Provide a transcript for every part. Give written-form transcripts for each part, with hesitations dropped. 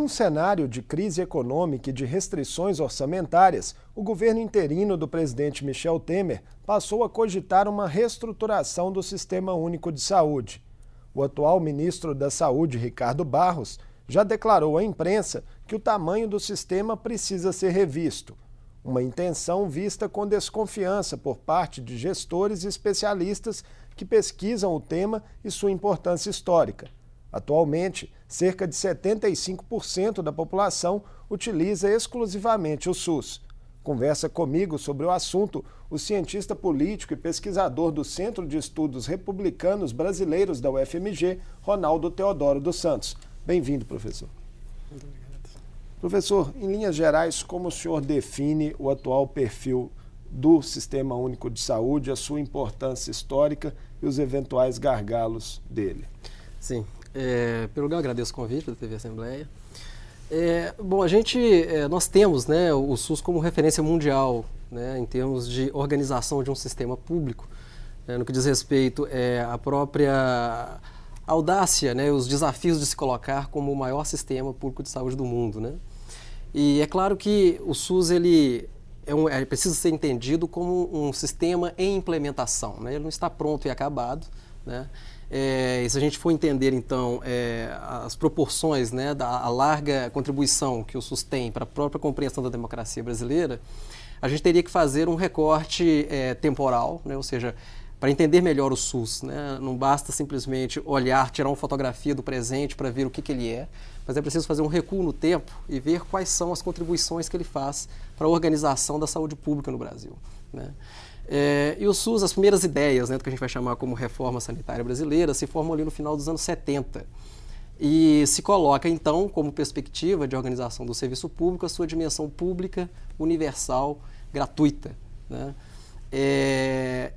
um cenário de crise econômica e de restrições orçamentárias, o governo interino do presidente Michel Temer passou a cogitar uma reestruturação do Sistema Único de Saúde. O atual ministro da Saúde, Ricardo Barros, já declarou à imprensa que o tamanho do sistema precisa ser revisto. Uma intenção vista com desconfiança por parte de gestores e especialistas que pesquisam o tema e sua importância histórica. Atualmente, cerca de 75% da população utiliza exclusivamente o SUS. Conversa comigo sobre o assunto o cientista político e pesquisador do Centro de Estudos Republicanos Brasileiros da UFMG, Ronaldo Teodoro dos Santos. Bem-vindo, professor. Muito obrigado. Professor, em linhas gerais, como o senhor define o atual perfil do Sistema Único de Saúde, a sua importância histórica e os eventuais gargalos dele? Sim. Pelo lugar, eu agradeço o convite da TV Assembleia. Nós temos, né, o SUS como referência mundial, né, em termos de organização de um sistema público, no que diz respeito à própria audácia, né, os desafios de se colocar como o maior sistema público de saúde do mundo, né? E é claro que o SUS ele precisa ser entendido como um sistema em implementação, né? Ele não está pronto e acabado, né? E se a gente for entender, então, as proporções, né, da larga contribuição que o SUS tem para a própria compreensão da democracia brasileira, a gente teria que fazer um recorte temporal, né, ou seja, para entender melhor o SUS, né, não basta simplesmente olhar, tirar uma fotografia do presente para ver o que ele é, mas é preciso fazer um recuo no tempo e ver quais são as contribuições que ele faz para a organização da saúde pública no Brasil, né? E o SUS, as primeiras ideias, né, do que a gente vai chamar como reforma sanitária brasileira, se formam ali no final dos anos 70 e se coloca então como perspectiva de organização do serviço público a sua dimensão pública, universal, gratuita, né?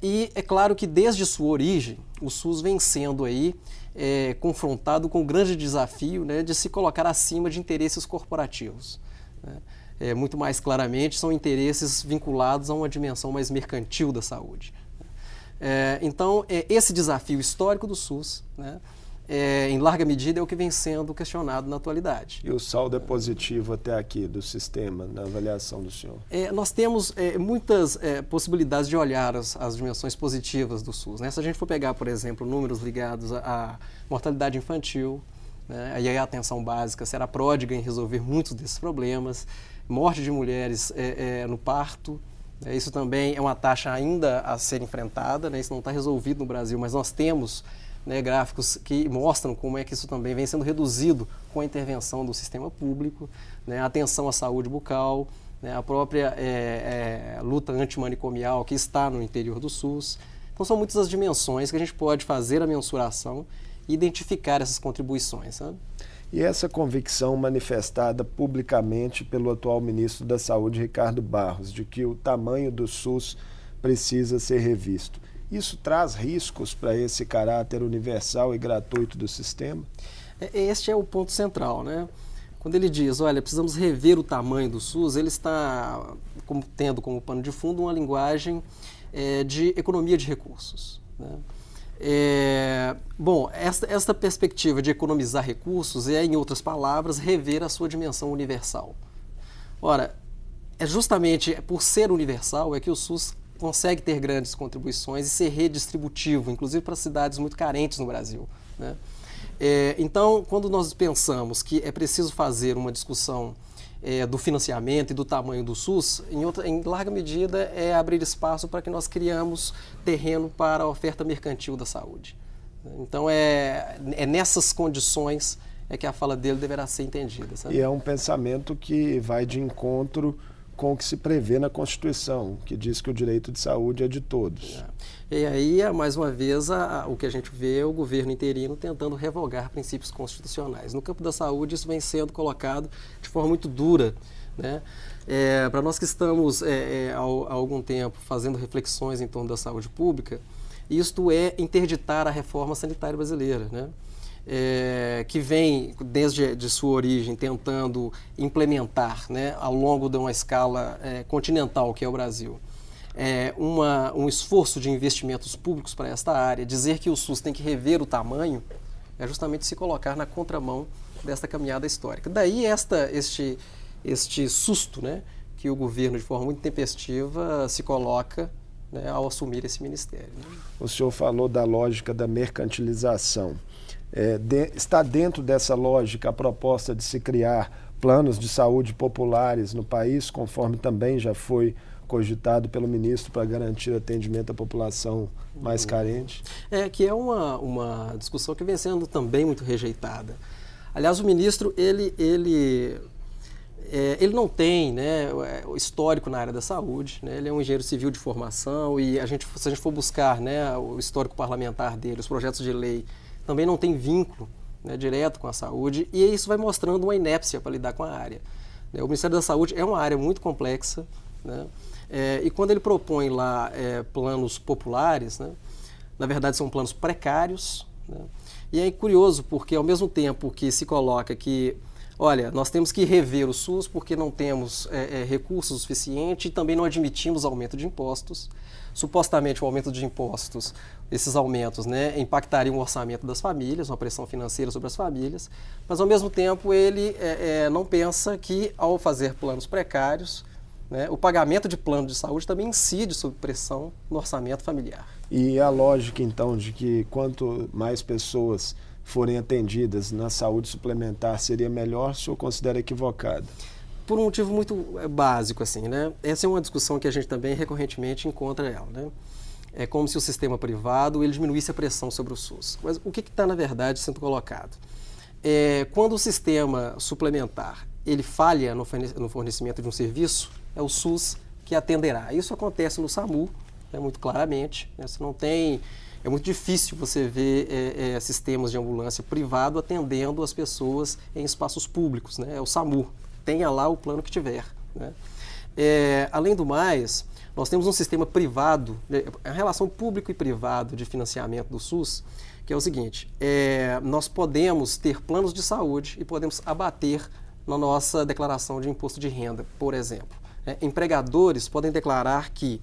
E é claro que desde sua origem o SUS vem sendo aí confrontado com o grande desafio, né, de se colocar acima de interesses corporativos, né? Muito mais claramente, são interesses vinculados a uma dimensão mais mercantil da saúde. Então, esse desafio histórico do SUS, né, em larga medida, é o que vem sendo questionado na atualidade. E o saldo é positivo até aqui do sistema, na avaliação do senhor? Nós temos muitas possibilidades de olhar as dimensões positivas do SUS, né? Se a gente for pegar, por exemplo, números ligados à mortalidade infantil, né, aí a atenção básica será pródiga em resolver muitos desses problemas, morte de mulheres no parto, isso também é uma taxa ainda a ser enfrentada, né? Isso não está resolvido no Brasil, mas nós temos, né, gráficos que mostram como é que isso também vem sendo reduzido com a intervenção do sistema público, né? A atenção à saúde bucal, né? A própria luta antimanicomial que está no interior do SUS. Então são muitas as dimensões que a gente pode fazer a mensuração e identificar essas contribuições, sabe? E essa convicção manifestada publicamente pelo atual ministro da Saúde, Ricardo Barros, de que o tamanho do SUS precisa ser revisto, isso traz riscos para esse caráter universal e gratuito do sistema? Este é o ponto central, né? Quando ele diz, olha, precisamos rever o tamanho do SUS, ele está tendo como pano de fundo uma linguagem de economia de recursos, né? Esta perspectiva de economizar recursos em outras palavras, rever a sua dimensão universal. Ora, é justamente por ser universal é que o SUS consegue ter grandes contribuições e ser redistributivo, inclusive para cidades muito carentes no Brasil, né? Então, quando nós pensamos que é preciso fazer uma discussão do financiamento e do tamanho do SUS, em larga medida é abrir espaço para que nós criamos terreno para a oferta mercantil da saúde. Então é nessas condições que a fala dele deverá ser entendida, sabe? E é um pensamento que vai de encontro com o que se prevê na Constituição, que diz que o direito de saúde é de todos. E aí, mais uma vez, o que a gente vê é o governo interino tentando revogar princípios constitucionais. No campo da saúde, isso vem sendo colocado de forma muito dura, né? Para nós que estamos há algum tempo fazendo reflexões em torno da saúde pública, isto é interditar a reforma sanitária brasileira, né? Que vem, desde de sua origem, tentando implementar, né, ao longo de uma escala continental, que é o Brasil, um esforço de investimentos públicos para esta área. Dizer que o SUS tem que rever o tamanho é justamente se colocar na contramão desta caminhada histórica. Daí este susto, né, que o governo, de forma muito tempestiva, se coloca, né, ao assumir esse ministério. Né? O senhor falou da lógica da mercantilização. Está dentro dessa lógica a proposta de se criar planos de saúde populares no país, conforme também já foi cogitado pelo ministro para garantir atendimento à população mais carente? Que é uma discussão que vem sendo também muito rejeitada. Aliás, o ministro, ele não tem, né, o histórico na área da saúde, né? Ele é um engenheiro civil de formação e se a gente for buscar, né, o histórico parlamentar dele, os projetos de lei, também não tem vínculo, né, direto com a saúde, e isso vai mostrando uma inépcia para lidar com a área. O Ministério da Saúde é uma área muito complexa, né? E quando ele propõe lá planos populares, né, na verdade são planos precários, né? E é curioso porque ao mesmo tempo que se coloca que, olha, nós temos que rever o SUS porque não temos recursos suficientes e também não admitimos aumento de impostos. Supostamente o aumento de impostos, esses aumentos, né, impactariam o orçamento das famílias, uma pressão financeira sobre as famílias, mas ao mesmo tempo ele não pensa que ao fazer planos precários, né, o pagamento de plano de saúde também incide sob pressão no orçamento familiar. E a lógica, então, de que quanto mais pessoas forem atendidas na saúde suplementar seria melhor, o senhor considera equivocada? Por um motivo muito básico, assim, né? Essa é uma discussão que a gente também recorrentemente encontra ela, né? É como se o sistema privado ele diminuísse a pressão sobre o SUS. Mas o que está, na verdade, sendo colocado? Quando o sistema suplementar ele falha no fornecimento de um serviço, é o SUS que atenderá. Isso acontece no SAMU, né, muito claramente. Né? Você não tem... É muito difícil você ver sistemas de ambulância privado atendendo as pessoas em espaços públicos, né? É o SAMU. Tenha lá o plano que tiver. Né? Além do mais, nós temos um sistema privado, a relação público e privado de financiamento do SUS, que é o seguinte, nós podemos ter planos de saúde e podemos abater na nossa declaração de imposto de renda, por exemplo. Empregadores podem declarar que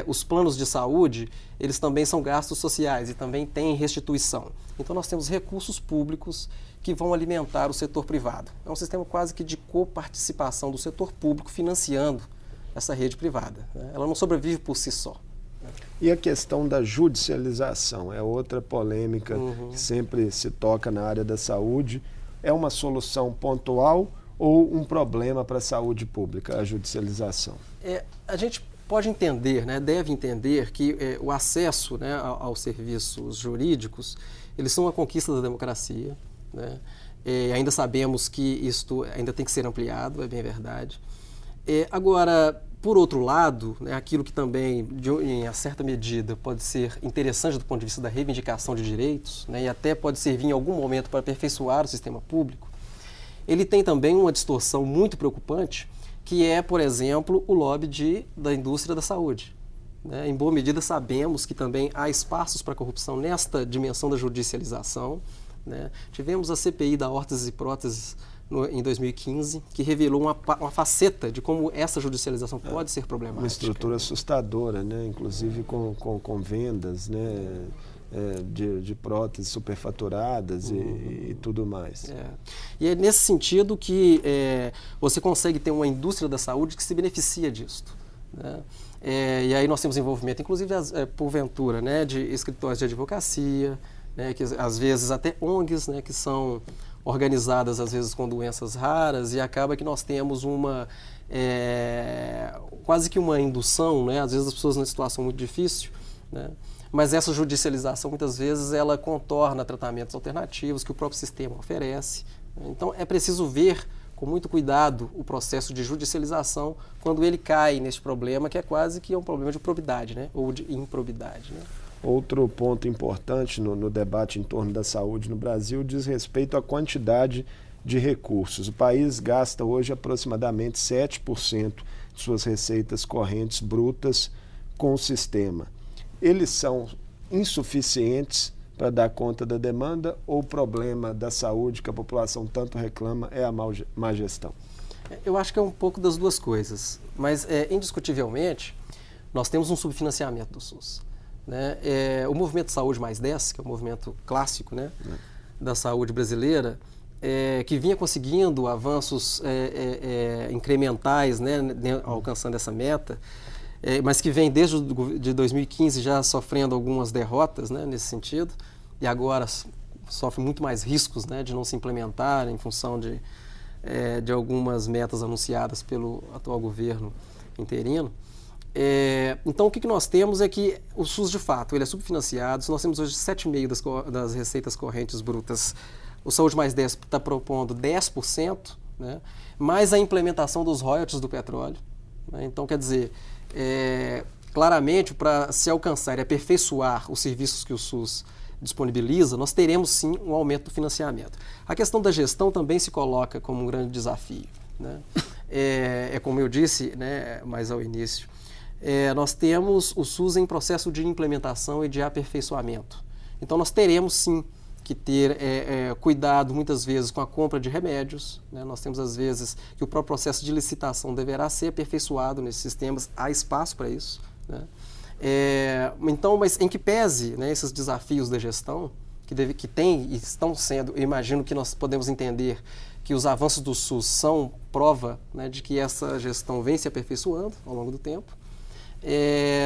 os planos de saúde, eles também são gastos sociais e também têm restituição. Então nós temos recursos públicos que vão alimentar o setor privado. É um sistema quase que de coparticipação do setor público financiando essa rede privada. Né? Ela não sobrevive por si só. Né? E a questão da judicialização é outra polêmica que sempre se toca na área da saúde. É uma solução pontual ou um problema para a saúde pública, a judicialização? A gente pode entender, né, deve entender que o acesso, né, aos serviços jurídicos, eles são uma conquista da democracia. Né? Ainda sabemos que isto ainda tem que ser ampliado, é bem verdade. Agora, por outro lado, né, aquilo que também, em certa medida, pode ser interessante do ponto de vista da reivindicação de direitos, né, e até pode servir em algum momento para aperfeiçoar o sistema público, ele tem também uma distorção muito preocupante, que é, por exemplo, o lobby da indústria da saúde. Né? Em boa medida, sabemos que também há espaços para corrupção nesta dimensão da judicialização. Né? Tivemos a CPI da órteses e próteses em 2015, que revelou uma faceta de como essa judicialização pode ser problemática. Uma estrutura assustadora, né? Inclusive com vendas, né? De próteses superfaturadas e tudo mais. E é nesse sentido que você consegue ter uma indústria da saúde que se beneficia disso. Né? E aí nós temos envolvimento, inclusive, porventura, né, de escritórios de advocacia, né, que às vezes até ONGs, né, que são organizadas às vezes com doenças raras, e acaba que nós temos quase que uma indução, né, às vezes as pessoas numa situação muito difícil, né, mas essa judicialização muitas vezes ela contorna tratamentos alternativos que o próprio sistema oferece. Então é preciso ver com muito cuidado o processo de judicialização quando ele cai nesse problema que é quase que um problema de probidade, né, ou de improbidade. Né? Outro ponto importante no debate em torno da saúde no Brasil diz respeito à quantidade de recursos. O país gasta hoje aproximadamente 7% de suas receitas correntes brutas com o sistema. Eles são insuficientes para dar conta da demanda ou o problema da saúde que a população tanto reclama é a má gestão? Eu acho que é um pouco das duas coisas, mas indiscutivelmente nós temos um subfinanciamento do SUS. Né? O movimento Saúde Mais 10, que é o movimento clássico, né, da saúde brasileira, que vinha conseguindo avanços incrementais, né, alcançando essa meta, mas que vem desde de 2015 já sofrendo algumas derrotas, né, nesse sentido, e agora sofre muito mais riscos, né, de não se implementar em função de algumas metas anunciadas pelo atual governo interino. Então, o que nós temos é que o SUS, de fato, ele é subfinanciado. Nós temos hoje 7,5% das receitas correntes brutas. O Saúde Mais 10 está propondo 10%, né, mais a implementação dos royalties do petróleo. Né? Então, quer dizer, claramente, para se alcançar e aperfeiçoar os serviços que o SUS disponibiliza, nós teremos sim um aumento do financiamento. A questão da gestão também se coloca como um grande desafio. Né? Como eu disse, né, mais ao início, nós temos o SUS em processo de implementação e de aperfeiçoamento. Então nós teremos sim que ter cuidado muitas vezes com a compra de remédios. Né? Nós temos às vezes que o próprio processo de licitação deverá ser aperfeiçoado nesses sistemas, há espaço para isso. Né? Então, mas em que pese, né, esses desafios da gestão, que tem e estão sendo, eu imagino que nós podemos entender que os avanços do SUS são prova, né, de que essa gestão vem se aperfeiçoando ao longo do tempo,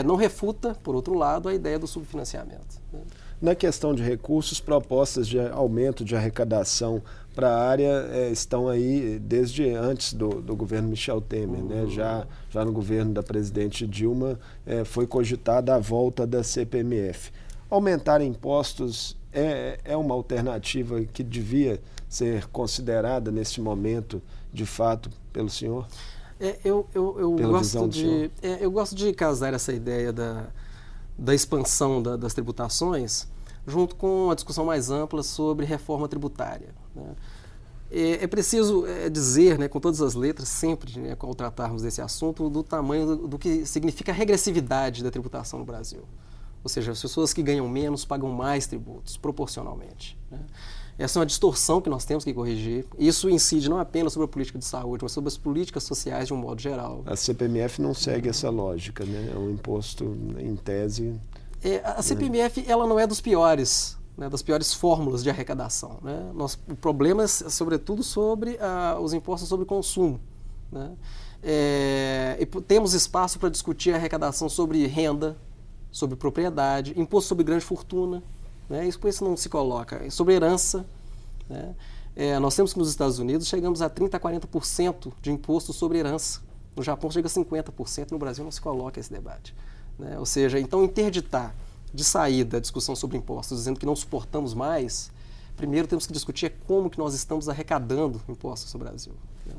não refuta, por outro lado, a ideia do subfinanciamento. Né? Na questão de recursos, propostas de aumento de arrecadação para a área estão aí desde antes do governo Michel Temer. Né? Já no governo da presidente Dilma foi cogitada a volta da CPMF. Aumentar impostos é uma alternativa que devia ser considerada nesse momento, de fato, pelo senhor? Eu gosto de casar essa ideia da expansão das tributações junto com uma discussão mais ampla sobre reforma tributária. Né? É preciso dizer, né, com todas as letras, sempre, né, ao tratarmos desse assunto, do tamanho do que significa a regressividade da tributação no Brasil. Ou seja, as pessoas que ganham menos pagam mais tributos, proporcionalmente. Né? Essa é uma distorção que nós temos que corrigir. Isso incide não apenas sobre a política de saúde, mas sobre as políticas sociais de um modo geral. A CPMF não segue essa lógica, né? É um imposto, em tese... A CPMF ela não é dos piores, né, das piores fórmulas de arrecadação. Né? O problema é, sobretudo, sobre os impostos sobre consumo. Né? E temos espaço para discutir a arrecadação sobre renda, sobre propriedade, imposto sobre grande fortuna. Né? Isso não se coloca. Sobre herança. Né? Nós temos que nos Estados Unidos chegamos a 30% a 40% de imposto sobre herança. No Japão chega a 50%, no Brasil não se coloca esse debate. Né? Ou seja, então interditar de saída a discussão sobre impostos, dizendo que não suportamos mais, primeiro temos que discutir como que nós estamos arrecadando impostos no Brasil. Né?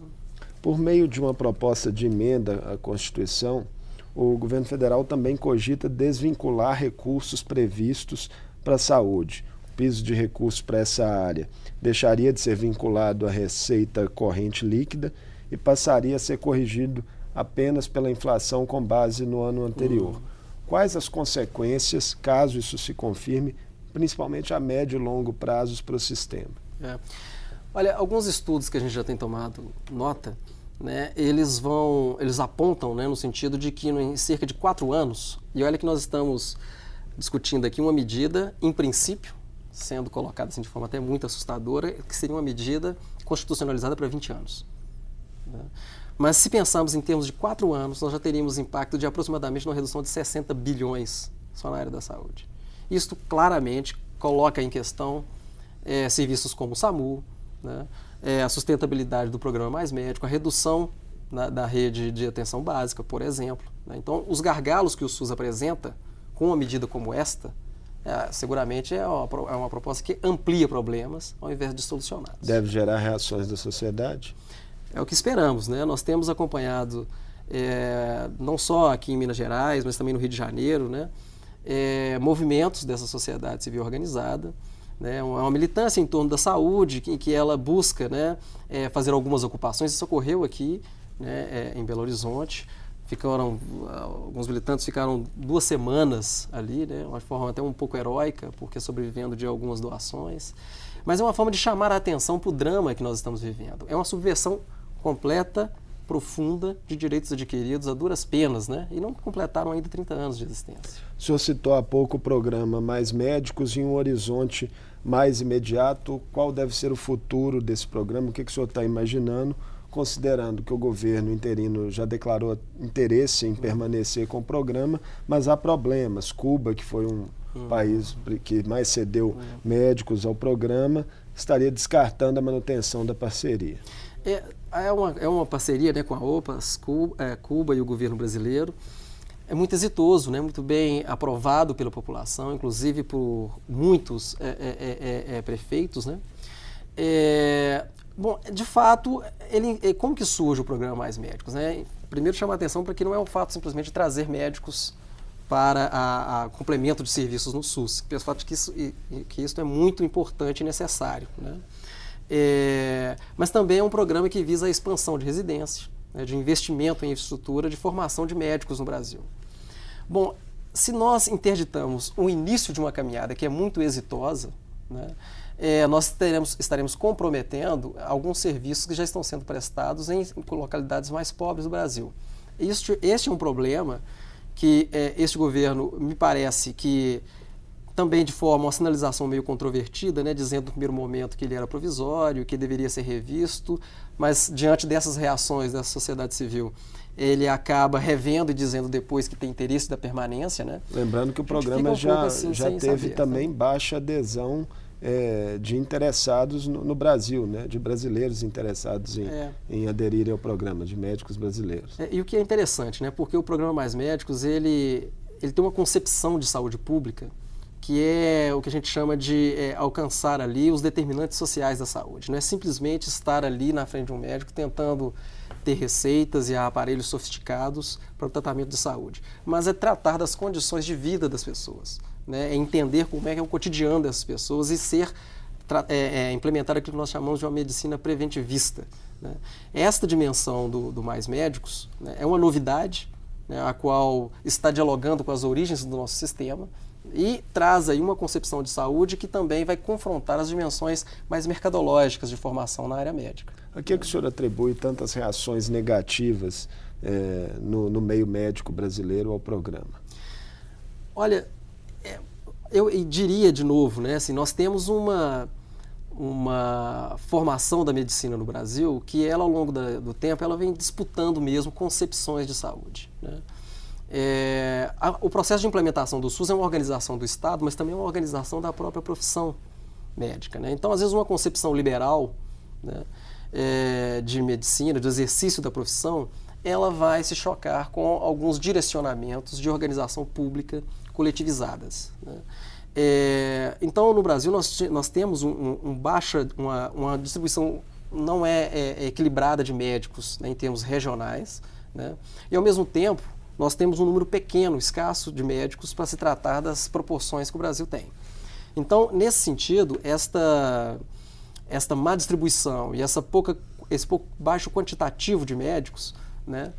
Por meio de uma proposta de emenda à Constituição, o governo federal também cogita desvincular recursos previstos para a saúde. O piso de recursos para essa área deixaria de ser vinculado à receita corrente líquida e passaria a ser corrigido apenas pela inflação com base no ano anterior. Quais as consequências, caso isso se confirme, principalmente a médio e longo prazos para o sistema? Olha, alguns estudos que a gente já tem tomado nota, né, eles apontam, né, no sentido de que em cerca de 4 anos, e olha que nós estamos discutindo aqui uma medida, em princípio, sendo colocada assim, de forma até muito assustadora, que seria uma medida constitucionalizada para 20 anos. Né? Mas se pensarmos em termos de 4 anos, nós já teríamos impacto de aproximadamente uma redução de 60 bilhões só na área da saúde. Isto claramente coloca em questão serviços como o SAMU, né? A sustentabilidade do programa Mais Médico, a redução da rede de atenção básica, por exemplo. Né? Então, os gargalos que o SUS apresenta com uma medida como esta, seguramente é uma proposta que amplia problemas ao invés de solucioná-los. Deve gerar reações da sociedade? É o que esperamos, né? Nós temos acompanhado, não só aqui em Minas Gerais, mas também no Rio de Janeiro, né? Movimentos dessa sociedade civil organizada, né? Uma militância em torno da saúde, em que ela busca, né, fazer algumas ocupações. Isso ocorreu aqui, né, em Belo Horizonte. Alguns militantes ficaram 2 semanas ali, né? Uma forma até um pouco heróica, porque sobrevivendo de algumas doações. Mas é uma forma de chamar a atenção para o drama que nós estamos vivendo. É uma subversão completa profunda de direitos adquiridos a duras penas, né? E não completaram ainda 30 anos de existência. O senhor citou há pouco o programa Mais Médicos em um horizonte mais imediato. Qual deve ser o futuro desse programa? O que o senhor está imaginando, considerando que o governo interino já declarou interesse em permanecer com o programa, mas há problemas. Cuba, que foi um país que mais cedeu médicos ao programa, estaria descartando a manutenção da parceria. É uma parceria, né, com a OPAS, Cuba e o governo brasileiro. É muito exitoso, né, muito bem aprovado pela população, inclusive por muitos prefeitos, né? Bom, de fato, como que surge o programa Mais Médicos, né? Primeiro, chama a atenção para que não é um fato simplesmente de trazer médicos para a complemento de serviços no SUS, pelo fato de que isso é muito importante e necessário, né? Mas também é um programa que visa a expansão de residência, né, de investimento em infraestrutura, de formação de médicos no Brasil. Bom, se nós interditamos o início de uma caminhada que é muito exitosa, né, nós estaremos comprometendo alguns serviços que já estão sendo prestados em localidades mais pobres do Brasil. Este é um problema que este governo, me parece que também de forma, uma sinalização meio controvertida, né, dizendo no primeiro momento que ele era provisório, que deveria ser revisto, mas diante dessas reações da sociedade civil, ele acaba revendo e dizendo depois que tem interesse da permanência, né? Lembrando que o programa já teve também baixa adesão de interessados no Brasil, né? De brasileiros interessados em aderirem ao programa, de médicos brasileiros. E o que é interessante, né? Porque o programa Mais Médicos, ele tem uma concepção de saúde pública que é o que a gente chama de alcançar ali os determinantes sociais da saúde. Não é simplesmente estar ali na frente de um médico tentando ter receitas e aparelhos sofisticados para o tratamento de saúde, mas é tratar das condições de vida das pessoas, né? É entender como é que é o cotidiano dessas pessoas e implementar aquilo que nós chamamos de uma medicina preventivista, né? Esta dimensão do Mais Médicos, né, é uma novidade, né, a qual está dialogando com as origens do nosso sistema, e traz aí uma concepção de saúde que também vai confrontar as dimensões mais mercadológicas de formação na área médica. A que o senhor atribui tantas reações negativas no meio médico brasileiro ao programa? Olha, eu diria de novo, né, assim, nós temos uma formação da medicina no Brasil que ela, ao longo do tempo, ela vem disputando mesmo concepções de saúde, né? O processo de implementação do SUS é uma organização do Estado, mas também é uma organização da própria profissão médica, né? Então, às vezes, uma concepção liberal, né, de medicina, do exercício da profissão, ela vai se chocar com alguns direcionamentos de organização pública coletivizadas, né? Então, no Brasil, nós temos uma distribuição não equilibrada de médicos, né, em termos regionais, né? E, ao mesmo tempo, nós temos um número pequeno, escasso de médicos para se tratar das proporções que o Brasil tem. Então, nesse sentido, esta má distribuição e esse pouco baixo quantitativo de médicos, né,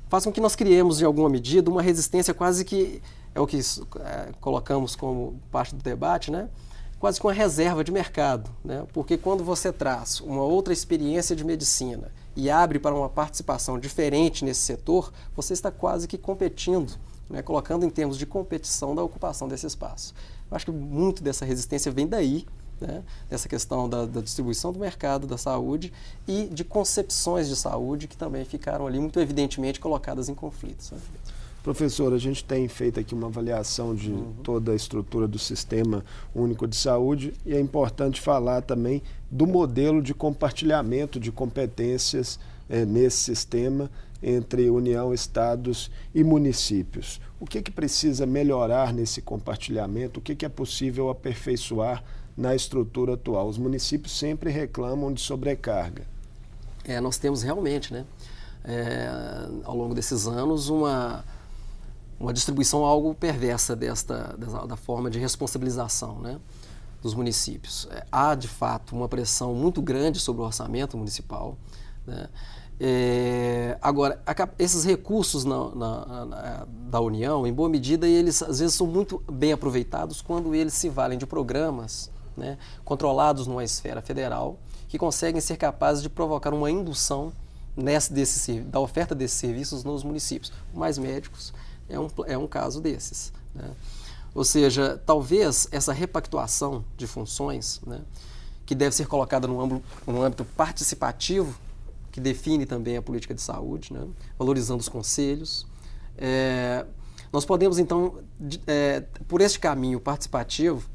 faz com que nós criemos, em alguma medida, uma resistência quase que, é o que colocamos como parte do debate, né, quase que uma reserva de mercado, né, porque quando você traz uma outra experiência de medicina e abre para uma participação diferente nesse setor, você está quase que competindo, né, colocando em termos de competição da ocupação desse espaço. Eu acho que muito dessa resistência vem daí, né, dessa questão da distribuição do mercado da saúde e de concepções de saúde que também ficaram ali muito evidentemente colocadas em conflitos, né? Professor, a gente tem feito aqui uma avaliação de toda a estrutura do Sistema Único de Saúde e é importante falar também do modelo de compartilhamento de competências nesse sistema entre União, Estados e municípios. O que precisa melhorar nesse compartilhamento? O que é possível aperfeiçoar na estrutura atual? Os municípios sempre reclamam de sobrecarga. Nós temos realmente, né, ao longo desses anos, uma distribuição algo perversa da forma de responsabilização, né, dos municípios. Há, de fato, uma pressão muito grande sobre o orçamento municipal, né? Agora, esses recursos da União, em boa medida, eles às vezes são muito bem aproveitados quando eles se valem de programas, né, controlados numa esfera federal, que conseguem ser capazes de provocar uma indução da oferta desses serviços nos municípios. Mais médicos é um caso desses, né? Ou seja, talvez essa repactuação de funções, né, que deve ser colocada num âmbito participativo, que define também a política de saúde, né, valorizando os conselhos. Nós podemos, então, por este caminho participativo,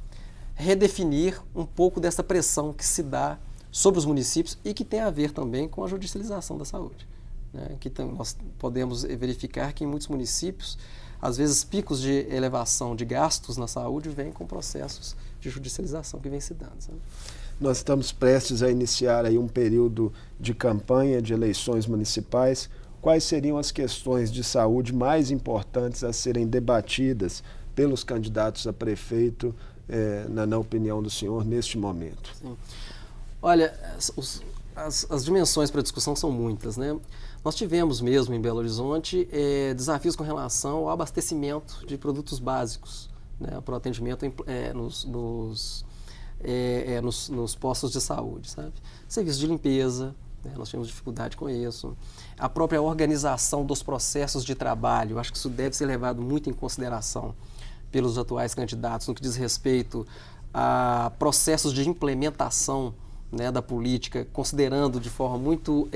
redefinir um pouco dessa pressão que se dá sobre os municípios e que tem a ver também com a judicialização da saúde, né? Nós podemos verificar que em muitos municípios, às vezes, picos de elevação de gastos na saúde vêm com processos de judicialização que vem se dando, sabe? Nós estamos prestes a iniciar aí um período de campanha de eleições municipais. Quais seriam as questões de saúde mais importantes a serem debatidas pelos candidatos a prefeito, na opinião do senhor, neste momento? Sim. Olha, as dimensões para discussão são muitas, né? Nós tivemos mesmo em Belo Horizonte desafios com relação ao abastecimento de produtos básicos, né, para o atendimento nos postos de saúde, sabe? Serviços de limpeza, né, nós tivemos dificuldade com isso. A própria organização dos processos de trabalho, acho que isso deve ser levado muito em consideração pelos atuais candidatos no que diz respeito a processos de implementação, né, da política, considerando de forma muito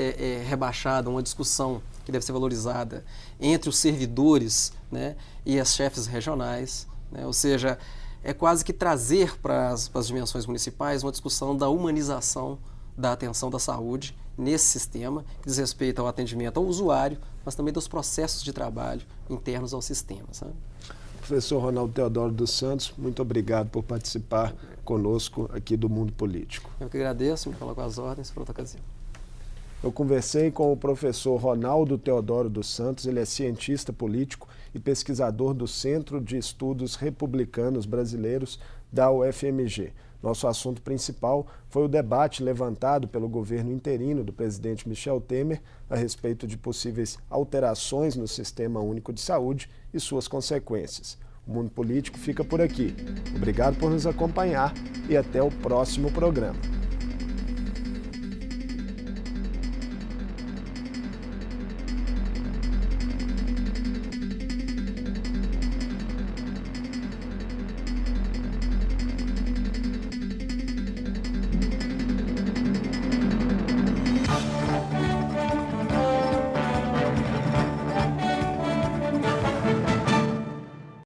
rebaixada uma discussão que deve ser valorizada entre os servidores, né, e as chefes regionais, né? Ou seja, é quase que trazer para as dimensões municipais uma discussão da humanização da atenção da saúde nesse sistema, que diz respeito ao atendimento ao usuário, mas também dos processos de trabalho internos ao sistema, sabe? Professor Ronaldo Teodoro dos Santos, muito obrigado por participar conosco aqui do Mundo Político. Eu que agradeço, me coloco às ordens para outra ocasião. Eu conversei com o professor Ronaldo Teodoro dos Santos, ele é cientista político e pesquisador do Centro de Estudos Republicanos Brasileiros da UFMG. Nosso assunto principal foi o debate levantado pelo governo interino do presidente Michel Temer a respeito de possíveis alterações no Sistema Único de Saúde e suas consequências. O Mundo Político fica por aqui. Obrigado por nos acompanhar e até o próximo programa.